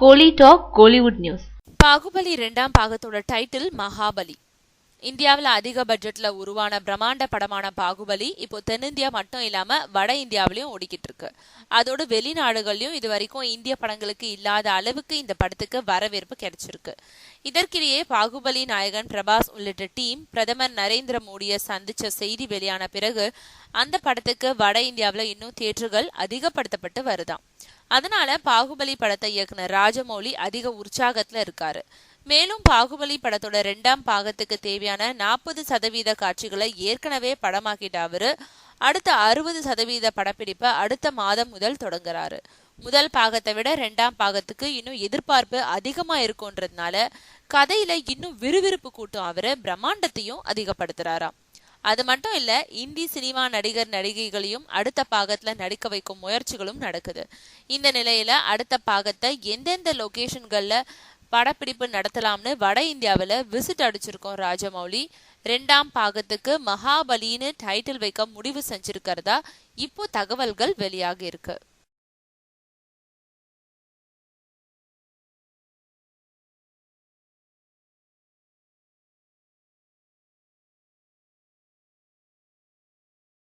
கோலி talk Kollywood news. Baahubali 2ஆம் பாகத்தோட title Mahabali. இந்தியாவில் அதிக பட்ஜெட்ல உருவான பிரம்மாண்ட படமான பாகுபலி இப்போ தென்னிந்தியா மட்டும் இல்லாம வட இந்தியாவிலையும் ஓடிக்கிட்டு இருக்கு. அதோடு வெளிநாடுகள்லயும் இது வரைக்கும் இந்திய படங்களுக்கு இல்லாத அளவுக்கு இந்த படத்துக்கு வரவேற்பு கிடைச்சிருக்கு. இதற்கிடையே பாகுபலி நாயகன் பிரபாஸ் உள்ளிட்ட டீம் பிரதமர் நரேந்திர மோடியை சந்திச்ச செய்தி வெளியான பிறகு அந்த படத்துக்கு வட இந்தியாவில இன்னும் தியேட்டர்கள் அதிகப்படுத்தப்பட்டு வருதாம். அதனால பாகுபலி படத்தை இயக்குனர் ராஜமௌலி அதிக உற்சாகத்துல இருக்காரு. மேலும் பாகுபலி படத்தோட 2ஆம் பாகத்துக்கு தேவையான 40% காட்சிகளை ஏற்கனவே படமாக்கிட்ட அவரு அடுத்த 60% படப்பிடிப்பை அடுத்த மாதம் முதல் தொடங்குறாரு. முதல் பாகத்தை விட 2ஆம் பாகத்துக்கு இன்னும் எதிர்பார்ப்பு அதிகமா இருக்கும்ன்றதுனால கதையில இன்னும் விறுவிறுப்பு கூட்டும் அவரு பிரம்மாண்டத்தையும் அதிகப்படுத்துறாராம். அது மட்டும் இல்ல, இந்தி சினிமா நடிகர் நடிகைகளையும் அடுத்த பாகத்துல நடிக்க வைக்கும் முயற்சிகளும் நடக்குது. இந்த நிலையில அடுத்த பாகத்தை எந்தெந்த லொகேஷன்கள்ல படப்பிடிப்பு நடத்தலாம்னு வட இந்தியாவில விசிட் அடிச்சிருக்கோம் ராஜமௌலி. 2ஆம் பாகத்துக்கு மகாபலின்னு டைட்டில் வைக்க முடிவு செஞ்சிருக்கிறதா இப்போ தகவல்கள் வெளியாகி இருக்கு.